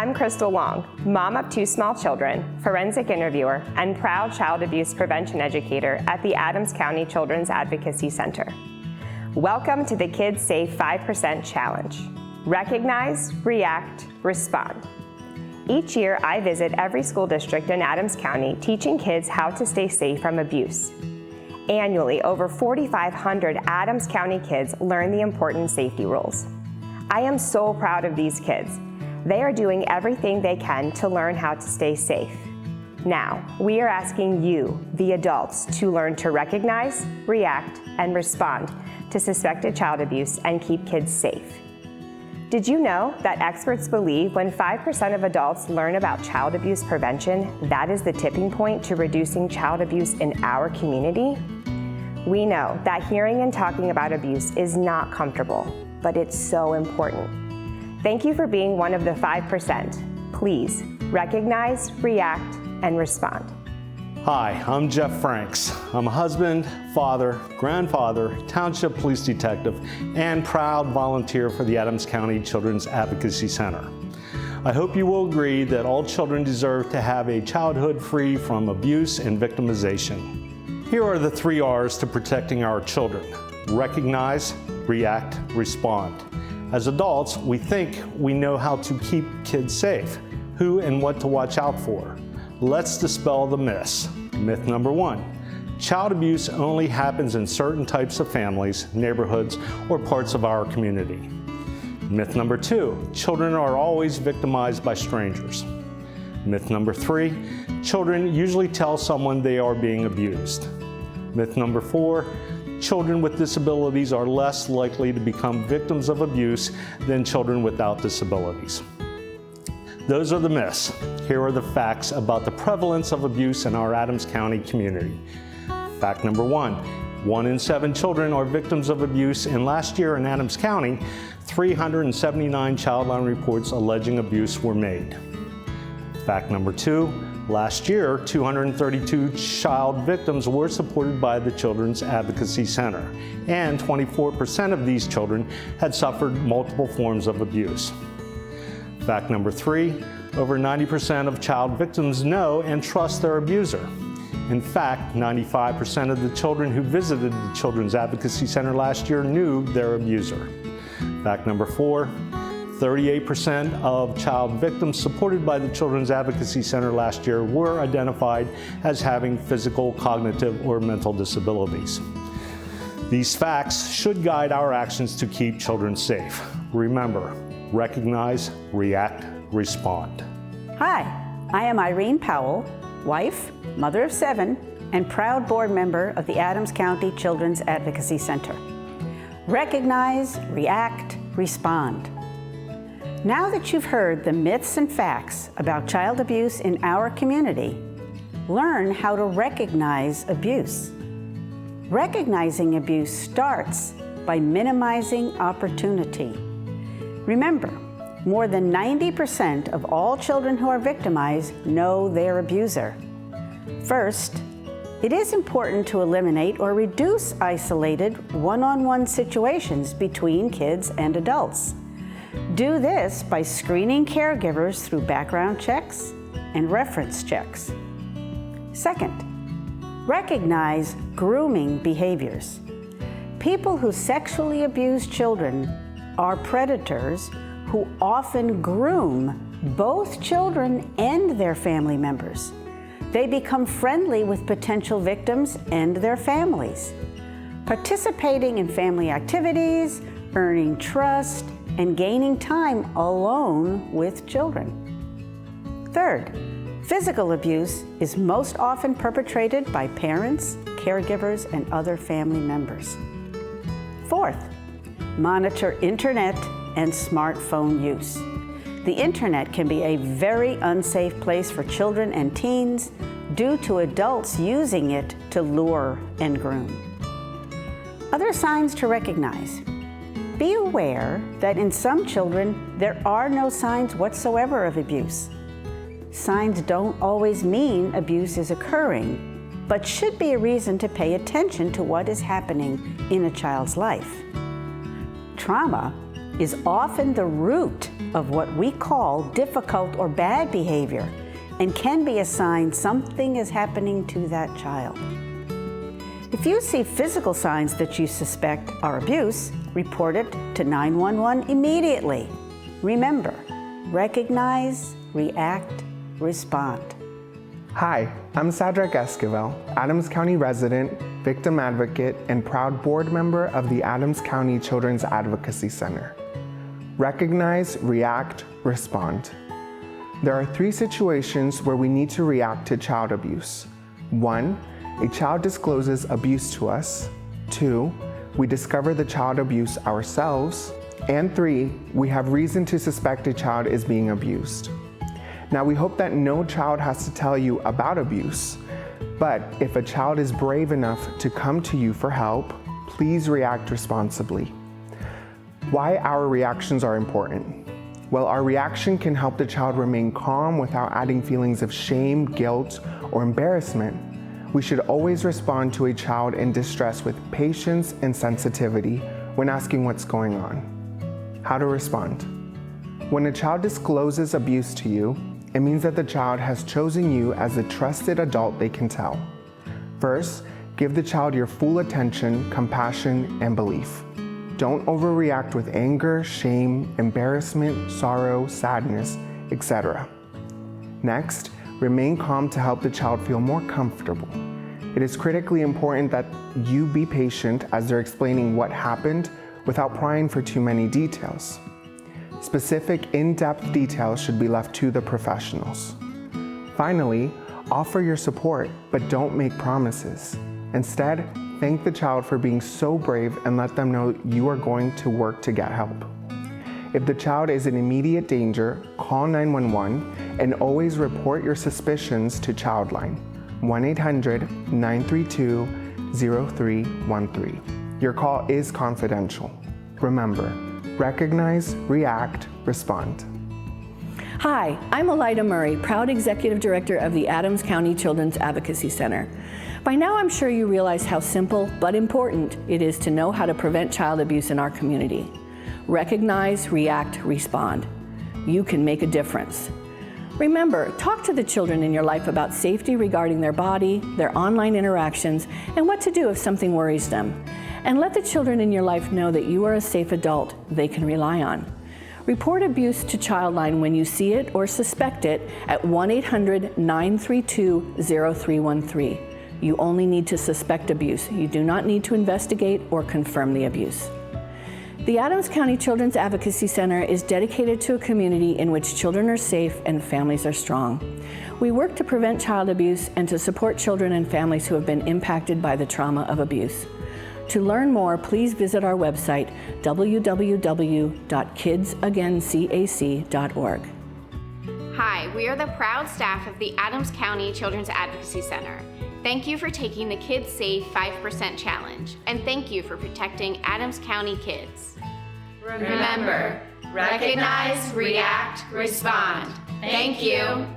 I'm Crystal Long, mom of 2 small children, forensic interviewer, and proud child abuse prevention educator at the Adams County Children's Advocacy Center. Welcome to the Kids Safe 5% Challenge. Recognize, react, respond. Each year, I visit every school district in Adams County teaching kids how to stay safe from abuse. Annually, over 4,500 Adams County kids learn the important safety rules. I am so proud of these kids. They are doing everything they can to learn how to stay safe. Now, we are asking you, the adults, to learn to recognize, react, and respond to suspected child abuse and keep kids safe. Did you know that experts believe when 5% of adults learn about child abuse prevention, that is the tipping point to reducing child abuse in our community? We know that hearing and talking about abuse is not comfortable, but it's so important. Thank you for being one of the 5%. Please recognize, react, and respond. Hi, I'm Jeff Franks. I'm a husband, father, grandfather, township police detective, and proud volunteer for the Adams County Children's Advocacy Center. I hope you will agree that all children deserve to have a childhood free from abuse and victimization. Here are the 3 R's to protecting our children: recognize, react, respond. As adults, we think we know how to keep kids safe, who and what to watch out for. Let's dispel the myths. Myth number 1, child abuse only happens in certain types of families, neighborhoods, or parts of our community. Myth number 2, children are always victimized by strangers. Myth number 3, children usually tell someone they are being abused. Myth number 4, children with disabilities are less likely to become victims of abuse than children without disabilities. Those are the myths. Here are the facts about the prevalence of abuse in our Adams County community. Fact number 1 in 7 children are victims of abuse, and last year in Adams County, 379 child line reports alleging abuse were made. Fact number 2, last year, 232 child victims were supported by the Children's Advocacy Center, and 24% of these children had suffered multiple forms of abuse. Fact number 3, over 90% of child victims know and trust their abuser. In fact, 95% of the children who visited the Children's Advocacy Center last year knew their abuser. Fact number 4, 38% of child victims supported by the Children's Advocacy Center last year were identified as having physical, cognitive, or mental disabilities. These facts should guide our actions to keep children safe. Remember, recognize, react, respond. Hi, I am Irene Powell, wife, mother of 7, and proud board member of the Adams County Children's Advocacy Center. Recognize, react, respond. Now that you've heard the myths and facts about child abuse in our community, learn how to recognize abuse. Recognizing abuse starts by minimizing opportunity. Remember, more than 90% of all children who are victimized know their abuser. First, it is important to eliminate or reduce isolated one-on-one situations between kids and adults. Do this by screening caregivers through background checks and reference checks. Second, recognize grooming behaviors. People who sexually abuse children are predators who often groom both children and their family members. They become friendly with potential victims and their families, participating in family activities, earning trust, and gaining time alone with children. Third, physical abuse is most often perpetrated by parents, caregivers, and other family members. Fourth, monitor internet and smartphone use. The internet can be a very unsafe place for children and teens due to adults using it to lure and groom. Other signs to recognize. Be aware that in some children, there are no signs whatsoever of abuse. Signs don't always mean abuse is occurring, but should be a reason to pay attention to what is happening in a child's life. Trauma is often the root of what we call difficult or bad behavior and can be a sign something is happening to that child. If you see physical signs that you suspect are abuse, report it to 911 immediately. Remember, recognize, react, respond. Hi, I'm Sadrak Esquivel, Adams County resident, victim advocate, and proud board member of the Adams County Children's Advocacy Center. Recognize, react, respond. There are 3 situations where we need to react to child abuse. 1, a child discloses abuse to us. 2, we discover the child abuse ourselves. And 3, we have reason to suspect a child is being abused. Now, we hope that no child has to tell you about abuse, but if a child is brave enough to come to you for help, please react responsibly. Why our reactions are important? Well, our reaction can help the child remain calm without adding feelings of shame, guilt, or embarrassment. We should always respond to a child in distress with patience and sensitivity when asking what's going on. How to respond? When a child discloses abuse to you, it means that the child has chosen you as a trusted adult they can tell. First, give the child your full attention, compassion, and belief. Don't overreact with anger, shame, embarrassment, sorrow, sadness, etc. Next, remain calm to help the child feel more comfortable. It is critically important that you be patient as they're explaining what happened without prying for too many details. Specific, in-depth details should be left to the professionals. Finally, offer your support, but don't make promises. Instead, thank the child for being so brave and let them know you are going to work to get help. If the child is in immediate danger, call 911 and always report your suspicions to Childline, 1-800-932-0313. Your call is confidential. Remember, recognize, react, respond. Hi, I'm Elida Murray, proud Executive Director of the Adams County Children's Advocacy Center. By now I'm sure you realize how simple but important it is to know how to prevent child abuse in our community. Recognize, react, respond. You can make a difference. Remember, talk to the children in your life about safety regarding their body, their online interactions, and what to do if something worries them. And let the children in your life know that you are a safe adult they can rely on. Report abuse to Childline when you see it or suspect it at 1-800-932-0313. You only need to suspect abuse. You do not need to investigate or confirm the abuse. The Adams County Children's Advocacy Center is dedicated to a community in which children are safe and families are strong. We work to prevent child abuse and to support children and families who have been impacted by the trauma of abuse. To learn more, please visit our website, www.kidsagaincac.org. Hi, we are the proud staff of the Adams County Children's Advocacy Center. Thank you for taking the Kids Safe 5% Challenge, and thank you for protecting Adams County kids. Remember, recognize, react, respond. Thank you.